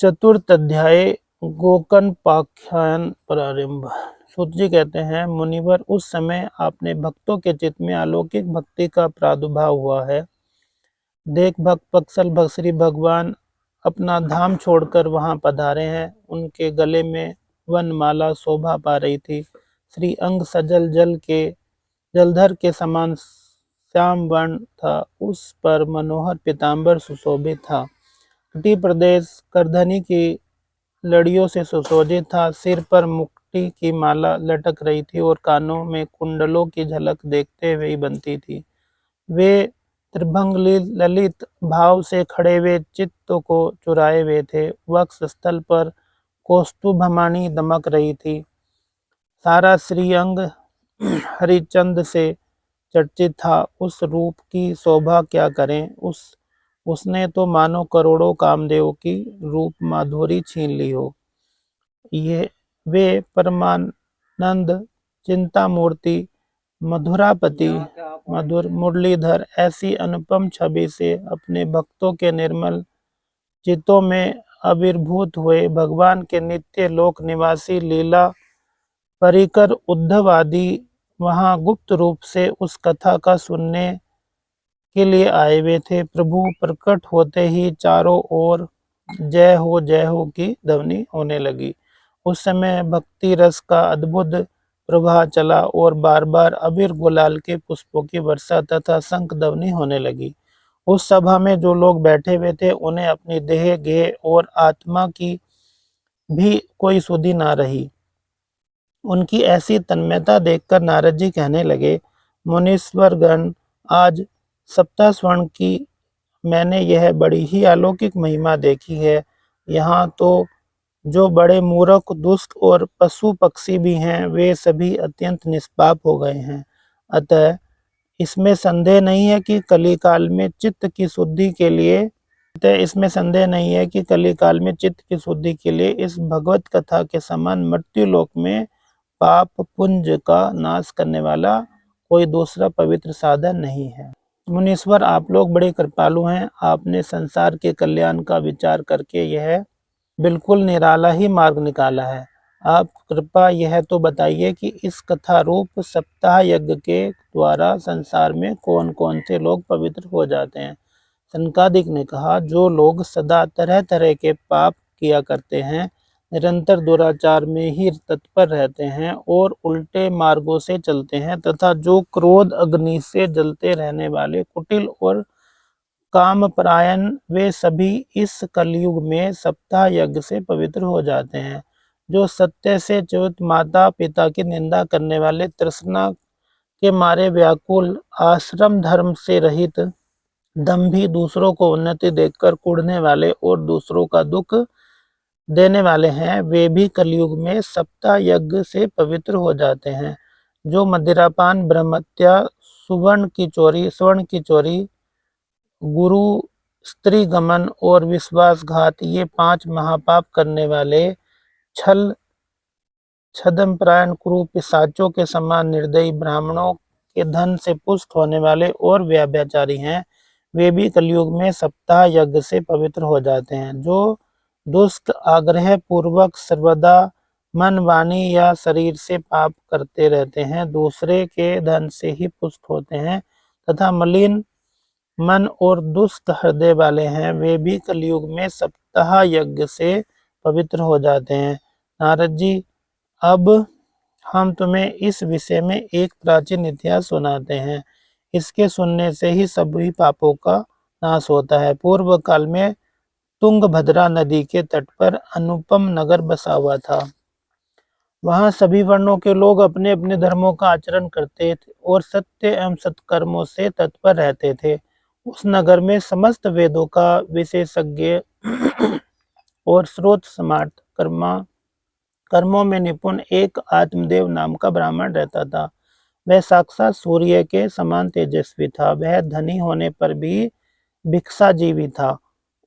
चतुर्थ अध्याय गोकर्णपाख्यान प्रारंभ। सूत जी कहते हैं, मुनिवर उस समय आपने भक्तों के चित्त में अलौकिक भक्ति का प्रादुर्भाव हुआ है। देख भक्त पक्षल श्री भगवान अपना धाम छोड़कर वहां पधारे हैं। उनके गले में वनमाला शोभा पा रही थी। श्री अंग सजल जलधर के समान श्याम वर्ण था। उस पर मनोहर पीताम्बर सुशोभित था। तटी प्रदेश करधनी की लड़ियों से सुशोभित था। सिर पर मुक्ति की माला लटक रही थी और कानों में कुंडलों की झलक देखते हुए बनती थी। वे त्रिभंग ललित भाव से खड़े हुए चित्त को चुराए हुए थे। वक्ष स्थल पर कौस्तुभमणि दमक रही थी। सारा श्रीअंग हरिचंद से चर्चित था। उस रूप की शोभा क्या करें। उसने तो मानो करोड़ों कामदेव की रूप माधुरी छीन ली हो। ये वे परमानंद चिंतामूर्ति मधुरापति मधुर मुरलीधर ऐसी अनुपम छवि से अपने भक्तों के निर्मल चित्तों में आविर्भूत हुए। भगवान के नित्य लोक निवासी लीला परिकर उद्धव आदि वहां गुप्त रूप से उस कथा का सुनने के लिए आए हुए थे। प्रभु प्रकट होते ही चारों ओर जय हो की ध्वनि होने लगी। उस समय भक्ति रस का अद्भुत प्रवाह चला और बार बार अबीर गुलाल के पुष्पों की वर्षा तथा शंख ध्वनि होने लगी। उस सभा में जो लोग बैठे हुए थे उन्हें अपनी देह गेह और आत्मा की भी कोई सुधि ना रही। उनकी ऐसी तन्मयता देखकर नारद जी कहने लगे, मुनीश्वरगण, आज सप्ताह स्वर्ण की मैंने यह बड़ी ही अलौकिक महिमा देखी है। यहाँ तो जो बड़े मूर्ख दुष्ट और पशु पक्षी भी हैं वे सभी अत्यंत निष्पाप हो गए हैं। अतः इसमें संदेह नहीं है कि कलिकाल में चित्त की शुद्धि के लिए इस भगवत कथा के समान मृत्यु लोक में पाप पुंज का नाश करने वाला कोई दूसरा पवित्र साधन नहीं है। मुनीश्वर, आप लोग बड़े कृपालु हैं। आपने संसार के कल्याण का विचार करके यह बिल्कुल निराला ही मार्ग निकाला है। आप कृपया यह तो बताइए कि इस कथा रूप सप्ताह यज्ञ के द्वारा संसार में कौन कौन से लोग पवित्र हो जाते हैं। सनकादिक ने कहा, जो लोग सदा तरह तरह के पाप किया करते हैं, निरंतर दुराचार में ही तत्पर रहते हैं और उल्टे मार्गों से चलते हैं, तथा जो क्रोध अग्नि से जलते रहने वाले कुटिल और कामपरायण, वे सभी इस कलयुग में सप्ताह यज्ञ से पवित्र हो जाते हैं। जो सत्य से च्युत, माता पिता की निंदा करने वाले, तृष्णा के मारे व्याकुल, आश्रम धर्म से रहित, दंभी, दूसरों को उन्नति देखकर कुढ़ने वाले और दूसरों का दुख देने वाले हैं, वे भी कलयुग में सप्ताह यज्ञ से पवित्र हो जाते हैं। जो मदिरापान, ब्रह्मत्या, स्वर्ण की चोरी, गुरु स्त्री गमन और विश्वासघात, ये 5 महापाप करने वाले, छल छद्मपरायण, क्रूर, पिशाचों के समान निर्दयी, ब्राह्मणों के धन से पुष्ट होने वाले और व्यभिचारी हैं, वे भी कलयुग में सप्ताह यज्ञ से पवित्र हो जाते हैं। जो दुष्ट आग्रह पूर्वक सर्वदा मन, वाणी या शरीर से पाप करते रहते हैं, दूसरे के धन से ही पुष्ट होते हैं तथा मलिन मन और दुष्ट हृदय वाले हैं, वे भी कलयुग में सप्ताह यज्ञ से पवित्र हो जाते हैं। नारद जी, अब हम तुम्हें इस विषय में एक प्राचीन इतिहास सुनाते हैं। इसके सुनने से ही सभी पापों का नाश होता है। पूर्व काल में तुंगभद्रा नदी के तट पर अनुपम नगर बसा हुआ था। वहां सभी वर्णों के लोग अपने अपने धर्मों का आचरण करते थे और सत्य एवं सत्कर्मों से तत्पर रहते थे। उस नगर में समस्त वेदों का विशेषज्ञ और स्रोत समार्थ कर्मों में निपुण एक आत्मदेव नाम का ब्राह्मण रहता था। वह साक्षात सूर्य के समान तेजस्वी था। वह धनी होने पर भी भिक्षाजीवी था।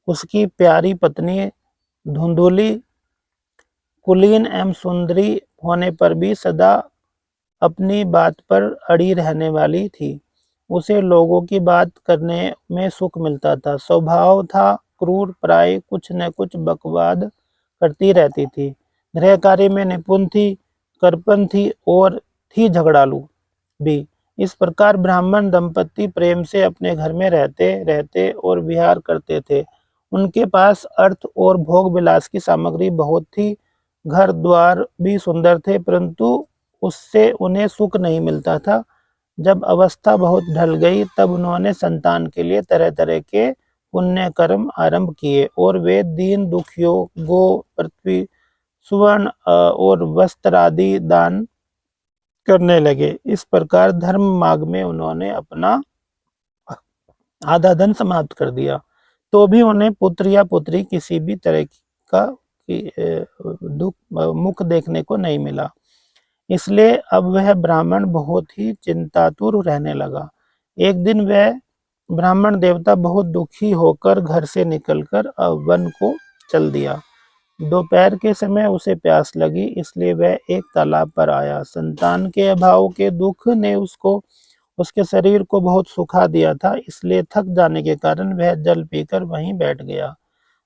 उसकी प्यारी पत्नी धुंधुली कुलीन एवं सुंदरी होने पर भी सदा अपनी बात पर अड़ी रहने वाली थी। उसे लोगों की बात करने में सुख मिलता था। स्वभाव था क्रूर प्राय कुछ न कुछ बकवाद करती रहती थी। गृह कार्य में निपुण थी, कृपण थी और थी झगड़ालू भी। इस प्रकार ब्राह्मण दंपति प्रेम से अपने घर में रहते रहते और विहार करते थे। उनके पास अर्थ और भोग विलास की सामग्री बहुत थी, घर द्वार भी सुंदर थे, परंतु उससे उन्हें सुख नहीं मिलता था। जब अवस्था बहुत ढल गई तब उन्होंने संतान के लिए तरह तरह के पुण्य कर्म आरंभ किए और वे दीन दुखियों, गो, पृथ्वी, सुवर्ण और वस्त्र आदि दान करने लगे। इस प्रकार धर्म मार्ग में उन्होंने अपना आधा धन समाप्त कर दिया, तो भी उन्हें पुत्र या पुत्री किसी भी तरह का दुख मुख देखने को नहीं मिला। इसलिए अब वह ब्राह्मण बहुत ही चिंतातुर रहने लगा। एक दिन वह ब्राह्मण देवता बहुत दुखी होकर घर से निकलकर वन को चल दिया। दोपहर के समय उसे प्यास लगी, इसलिए वह एक तालाब पर आया। संतान के अभाव के दुख ने उसके शरीर को बहुत सुखा दिया था, इसलिए थक जाने के कारण वह जल पीकर वहीं बैठ गया।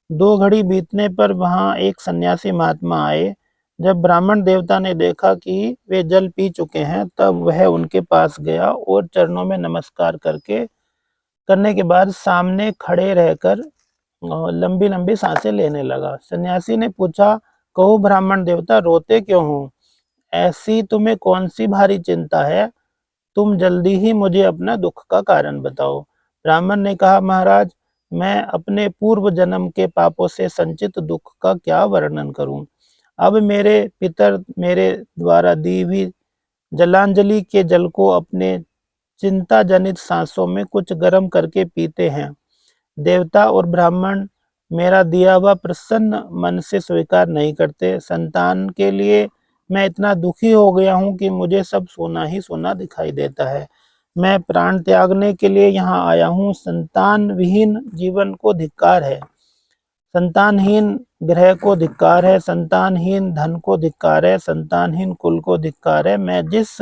2 घड़ी बीतने पर वहां एक सन्यासी महात्मा आए। जब ब्राह्मण देवता ने देखा कि वे जल पी चुके हैं, तब वह उनके पास गया और चरणों में नमस्कार करने के बाद सामने खड़े रहकर लंबी लंबी सांसें लेने लगा। सन्यासी ने पूछा, कहो ब्राह्मण देवता, रोते क्यों हो? ऐसी तुम्हें कौन सी भारी चिंता है? तुम जल्दी ही मुझे अपना दुख का कारण बताओ। ब्राह्मण ने कहा, महाराज, मैं अपने पूर्व जन्म के पापों से संचित दुख का क्या वर्णन करूं। अब मेरे पितर मेरे द्वारा दी हुई जलांजलि के जल को अपने चिंता जनित सांसों में कुछ गर्म करके पीते हैं। देवता और ब्राह्मण मेरा दिया हुआ प्रसन्न मन से स्वीकार नहीं करते। संतान के लिए मैं इतना दुखी हो गया हूँ कि मुझे सब सोना ही सोना दिखाई देता है। मैं प्राण त्यागने के लिए यहाँ आया हूँ। संतान विहीन जीवन को धिक्कार है, संतानहीन ग्रह को धिक्कार है, संतानहीन धन को धिक्कार है, संतानहीन कुल को धिक्कार है। मैं जिस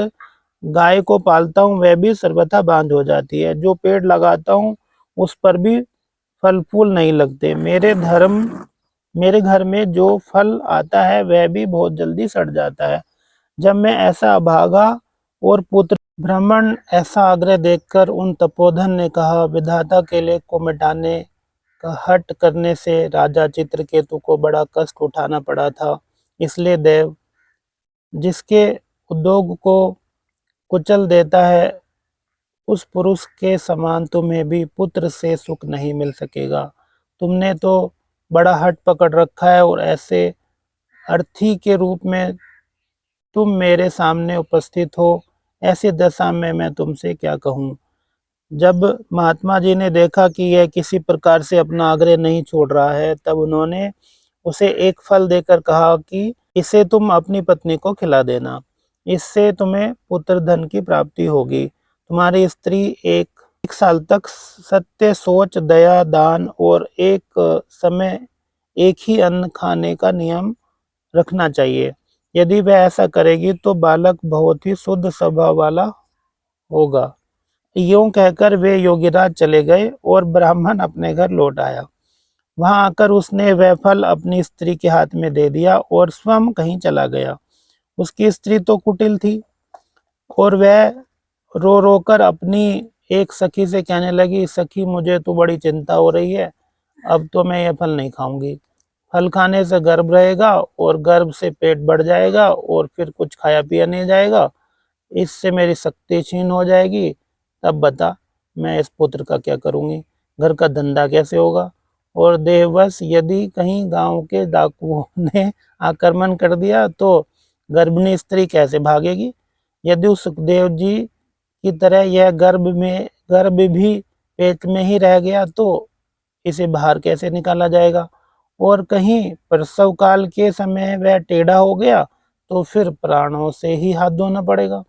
गाय को पालता हूँ वह भी सर्वथा बांझ हो जाती है। जो पेड़ लगाता हूँ उस पर भी फल फूल नहीं लगते। मेरे घर में जो फल आता है वह भी बहुत जल्दी सड़ जाता है। जब मैं ऐसा अभागा और पुत्र ब्राह्मण ऐसा आग्रह देखकर उन तपोधन ने कहा, विधाता के लिए को मिटाने का हट करने से राजा चित्रकेतु को बड़ा कष्ट उठाना पड़ा था। इसलिए देव जिसके उद्योग को कुचल देता है, उस पुरुष के समान तुम्हें भी पुत्र से सुख नहीं मिल सकेगा। तुमने तो बड़ा हट पकड़ रखा है और ऐसे अर्थी के रूप में तुम मेरे सामने उपस्थित हो। ऐसी दशा में मैं तुमसे क्या कहूँ। जब महात्मा जी ने देखा कि यह किसी प्रकार से अपना आग्रह नहीं छोड़ रहा है, तब उन्होंने उसे एक फल देकर कहा कि इसे तुम अपनी पत्नी को खिला देना। इससे तुम्हें पुत्र धन की प्राप्ति होगी। तुम्हारी स्त्री एक साल तक सत्य, सोच, दया, दान और एक समय एक ही अन्न खाने का नियम रखना चाहिए। यदि वह ऐसा करेगी तो बालक बहुत ही शुद्ध स्वभाव वाला होगा। यूं कहकर वे योगीराज चले गए और ब्राह्मण अपने घर लौट आया। वहां आकर उसने वह फल अपनी स्त्री के हाथ में दे दिया और स्वयं कहीं चला गया। उसकी स्त्री तो कुटिल थी और वह रो रो कर अपनी एक सखी से कहने लगी, सखी, मुझे तो बड़ी चिंता हो रही है। अब तो मैं यह फल नहीं खाऊंगी। फल खाने से गर्भ रहेगा और गर्भ से पेट बढ़ जाएगा और फिर कुछ खाया पिया नहीं जाएगा। इससे मेरी शक्ति क्षीण हो जाएगी। तब बता, मैं इस पुत्र का क्या करूंगी? घर का धंधा कैसे होगा? और देववश यदि कहीं गांव के डाकुओं ने आक्रमण कर दिया तो गर्भिणी स्त्री कैसे भागेगी? यदि उस सुखदेव जी की तरह यह गर्भ भी पेट में ही रह गया तो इसे बाहर कैसे निकाला जाएगा? और कहीं प्रसव काल के समय वह टेढ़ा हो गया तो फिर प्राणों से ही हाथ धोना पड़ेगा।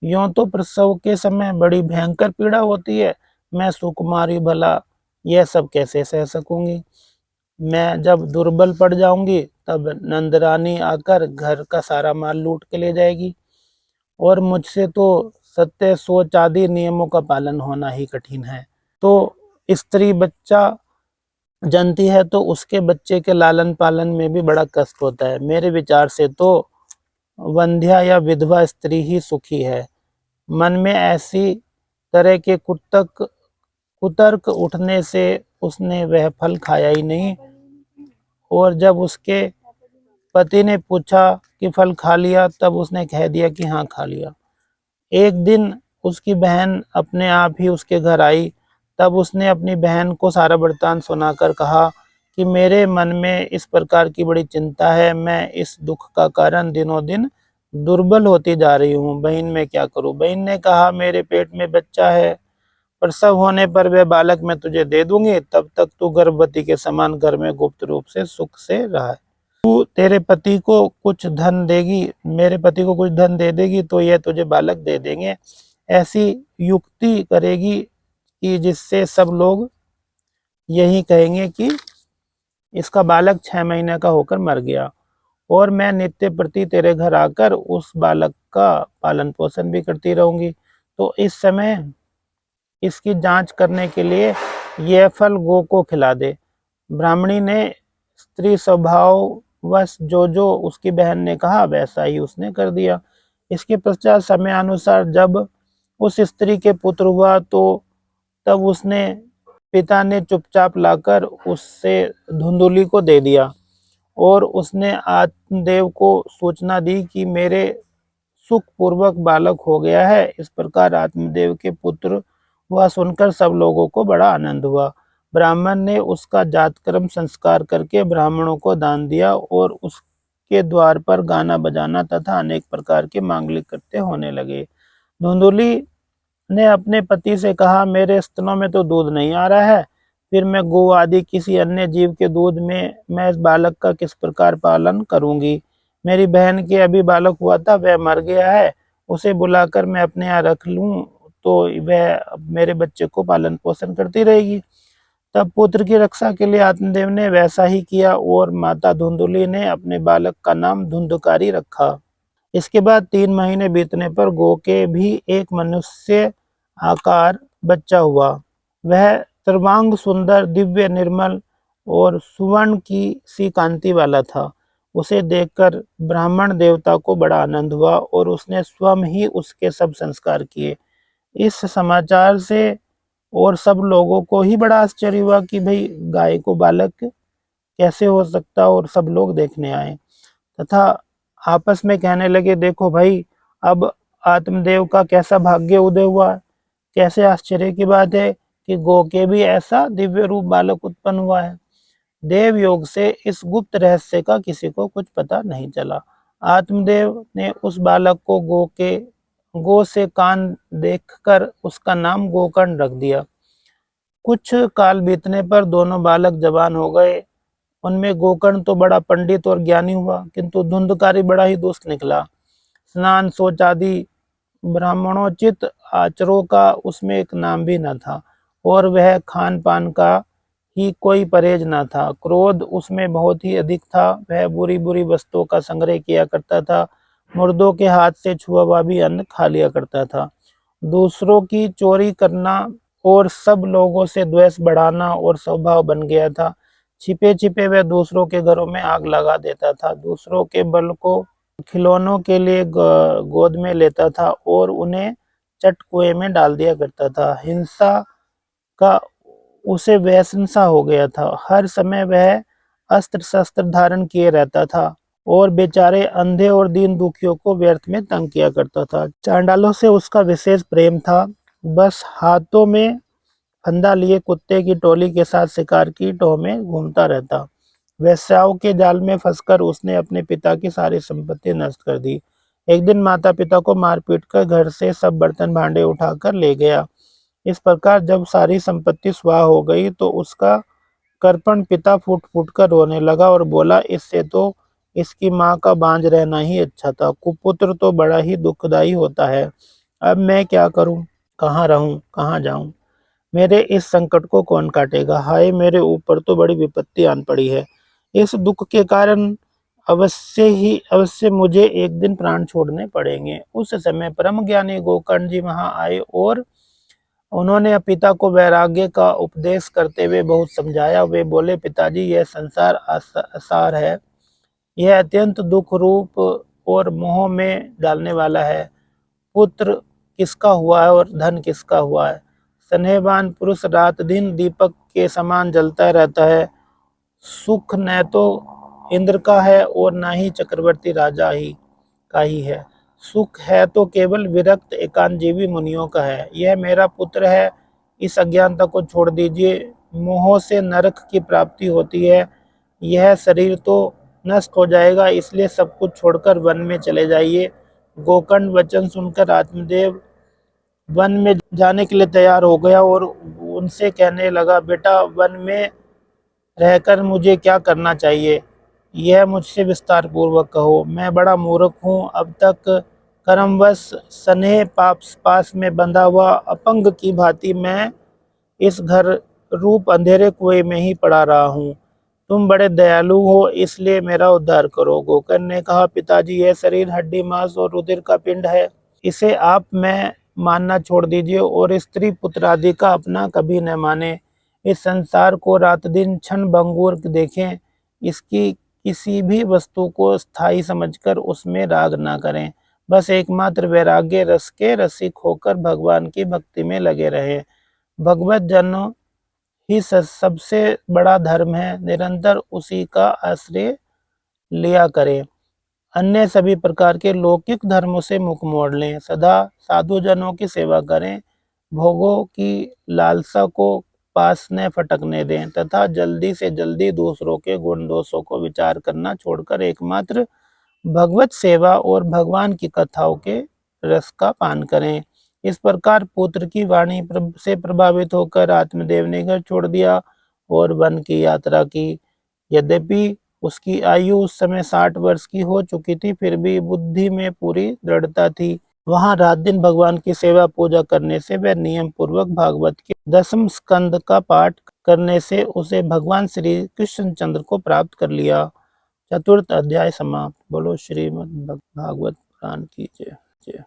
यूं तो प्रसव के समय बड़ी भयंकर पीड़ा होती है। मैं सुकुमारी भला यह सब कैसे सह सकूंगी? मैं जब दुर्बल पड़ जाऊंगी तब नंदरानी आकर घर का सारा माल लूट के ले जाएगी और मुझसे तो सत्य, सोच आदि नियमों का पालन होना ही कठिन है। तो स्त्री बच्चा जनती है तो उसके बच्चे के लालन पालन में भी बड़ा कष्ट होता है। मेरे विचार से तो वंध्या या विधवा स्त्री ही सुखी है। मन में ऐसी तरह के कुतर्क उठने से उसने वह फल खाया ही नहीं, और जब उसके पति ने पूछा कि फल खा लिया, तब उसने कह दिया कि हाँ खा लिया। एक दिन उसकी बहन अपने आप ही उसके घर आई। तब उसने अपनी बहन को सारा वृत्तांत सुनाकर कहा कि मेरे मन में इस प्रकार की बड़ी चिंता है, मैं इस दुख का कारण दिनों दिन दुर्बल होती जा रही हूँ। बहन मैं क्या करूँ? बहन ने कहा मेरे पेट में बच्चा है, प्रसव होने पर वह बालक मैं तुझे दे दूंगी, तब तक तू गर्भवती के समान घर में गुप्त रूप से सुख से रहा। तेरे पति को कुछ धन देगी, मेरे पति को कुछ धन दे देगी तो यह तुझे बालक दे देंगे। ऐसी युक्ति करेगी कि जिससे सब लोग यही कहेंगे कि इसका बालक 6 महीने का होकर मर गया, और मैं नित्य प्रति तेरे घर आकर उस बालक का पालन पोषण भी करती रहूंगी। तो इस समय इसकी जांच करने के लिए यह फल गो को खिला दे। ब्राह्मणी ने स्त्री स्वभाववश जो जो उसकी बहन ने कहा वैसा ही उसने कर दिया। इसके पश्चात समय अनुसार जब उस स्त्री के पुत्र हुआ तो तब उसने पिता ने चुपचाप लाकर उससे धुंधुली को दे दिया, और उसने आत्मदेव को सूचना दी कि मेरे सुखपूर्वक बालक हो गया है। इस प्रकार आत्मदेव के पुत्र हुआ सुनकर सब लोगों को बड़ा आनंद हुआ। ब्राह्मण ने उसका जातकर्म संस्कार करके ब्राह्मणों को दान दिया, और उसके द्वार पर गाना बजाना तथा अनेक प्रकार के मांगलिक कृत्य होने लगे। धुंधुली ने अपने पति से कहा मेरे स्तनों में तो दूध नहीं आ रहा है, फिर मैं गौ आदि किसी अन्य जीव के दूध में मैं इस बालक का किस प्रकार पालन करूंगी। मेरी बहन के अभी बालक हुआ था, वह मर गया है, उसे बुलाकर मैं अपने यहाँ रख लूं तो वह मेरे बच्चे को पालन पोषण करती रहेगी। तब पुत्र की रक्षा के लिए आत्मदेव ने वैसा ही किया, और माता धुंधुली ने अपने बालक का नाम धुंधकारी रखा। इसके बाद 3 महीने बीतने पर गो के भी एक मनुष्य आकार बच्चा हुआ। वह सर्वांग सुंदर, दिव्य, निर्मल और सुवर्ण की सी कांति वाला था। उसे देखकर ब्राह्मण देवता को बड़ा आनंद हुआ, और उसने स्वयं ही उसके सब संस्कार किए। इस समाचार से और सब लोगों को ही बड़ा आश्चर्य हुआ कि भाई गाय को बालक कैसे हो सकता, और सब लोग देखने आए तथा आपस में कहने लगे देखो भाई, अब आत्मदेव का कैसा भाग्य उदय हुआ। कैसे आश्चर्य की बात है कि गो के भी ऐसा दिव्य रूप बालक उत्पन्न हुआ है। देव योग से इस गुप्त रहस्य का किसी को कुछ पता नहीं चला। आत्मदेव ने उस बालक को गो से कान देखकर उसका नाम गोकर्ण रख दिया। कुछ काल बीतने पर दोनों बालक जवान हो गए। उनमें गोकर्ण तो बड़ा पंडित और ज्ञानी हुआ, किंतु धुंधकारी बड़ा ही दुष्ट निकला। स्नान शौच आदि ब्राह्मणोचित आचरों का उसमें एक नाम भी न था, और वह खान पान का ही कोई परहेज न था। क्रोध उसमें बहुत ही अधिक था। वह बुरी बुरी वस्तुओं का संग्रह किया करता था, मुर्दों के हाथ से छुआ हुआ भी अन्न खा लिया करता था। दूसरों की चोरी करना और सब लोगों से द्वेष बढ़ाना और स्वभाव बन गया था। छिपे छिपे वह दूसरों के घरों में आग लगा देता था। दूसरों के बल को खिलौनों के लिए गोद में लेता था और उन्हें चट कुएं में डाल दिया करता था। हिंसा का उसे व्यसन सा हो गया था। हर समय वह अस्त्र शस्त्र धारण किए रहता था, और बेचारे अंधे और दीन दुखियों को व्यर्थ में तंग किया करता था। चांडालों से उसका विशेष प्रेम था। बस हाथों में फंदा लिए कुत्ते की टोली के साथ शिकार की टोह में घूमता रहता। वेश्याओं के जाल में फंसकर उसने अपने पिता की सारी संपत्ति नष्ट कर दी। एक दिन माता पिता को मार पीट कर घर से सब बर्तन भांडे उठाकर ले गया। इस प्रकार जब सारी संपत्ति स्वाह हो गई तो उसका कृपण पिता फूट फूट कर रोने लगा और बोला, इससे तो इसकी माँ का बांझ रहना ही अच्छा था। कुपुत्र तो बड़ा ही दुखदायी होता है। अब मैं क्या करूं? कहाँ रहूं? कहाँ जाऊं? मेरे इस संकट को कौन काटेगा? हाय, मेरे ऊपर तो बड़ी विपत्ति आन पड़ी है। इस दुख के कारण अवश्य मुझे एक दिन प्राण छोड़ने पड़ेंगे। उस समय परम ज्ञानी गोकर्ण जी वहां आए और उन्होंने पिता को वैराग्य का उपदेश करते हुए बहुत समझाया। वे बोले, पिताजी, यह संसार असार है, यह अत्यंत दुख रूप और मोह में डालने वाला है। पुत्र किसका हुआ है और धन किसका हुआ है? स्नेहवान पुरुष रात दिन दीपक के समान जलता रहता है। सुख न तो इंद्र का है और न ही चक्रवर्ती राजा का ही है। सुख है तो केवल विरक्त एकांतजीवी मुनियों का है। यह मेरा पुत्र है, इस अज्ञानता को छोड़ दीजिए। मोह से नरक की प्राप्ति होती है। यह शरीर तो नष्ट हो जाएगा, इसलिए सब कुछ छोड़कर वन में चले जाइए। गोकर्ण वचन सुनकर आत्मदेव वन में जाने के लिए तैयार हो गया और उनसे कहने लगा, बेटा, वन में रहकर मुझे क्या करना चाहिए, यह मुझसे विस्तार पूर्वक कहो। मैं बड़ा मूर्ख हूँ। अब तक कर्मवश स्नेह पास में बंधा हुआ अपंग की भांति मैं इस घर रूप अंधेरे कुएं में ही पड़ा रहा हूँ। तुम बड़े दयालु हो, इसलिए मेरा उद्धार करो। गोकर्ण ने कहा, पिताजी, यह शरीर हड्डी मांस और रुधिर का पिंड है, इसे आप में मानना छोड़ दीजिए और स्त्री पुत्र आदि का अपना कभी न माने। इस संसार को रात दिन क्षण भंगुर देखें, इसकी किसी भी वस्तु को स्थायी समझकर उसमें राग न करें। बस एकमात्र वैराग्य रस के रसिक होकर भगवान की भक्ति में लगे रहे। भगवत जन ही सबसे बड़ा धर्म है। निरंतर उसी का आश्रय लिया करें। अन्य सभी प्रकार के लौकिक धर्मों से मुख मोड़ लें। सदा साधु जनों की सेवा करें। भोगों की लालसा को पास न फटकने दें तथा जल्दी से जल्दी दूसरों के गुण दोषों को विचार करना छोड़कर एकमात्र भगवत सेवा और भगवान की कथाओं के रस का पान करें। इस प्रकार पुत्र की वाणी से प्रभावित होकर आत्मदेव ने घर छोड़ दिया और वन की यात्रा की। यद्यपि उसकी आयु उस समय 60 वर्ष की हो चुकी थी, फिर भी बुद्धि में पूरी दृढ़ता थी। वहां रात दिन भगवान की सेवा पूजा करने से व नियम पूर्वक भागवत के 10वें स्कंद का पाठ करने से उसे भगवान श्री कृष्णचंद्र को प्राप्त कर लिया। चतुर्थ अध्याय समाप्त। बोलो श्रीमद् भागवत पुराण की जय।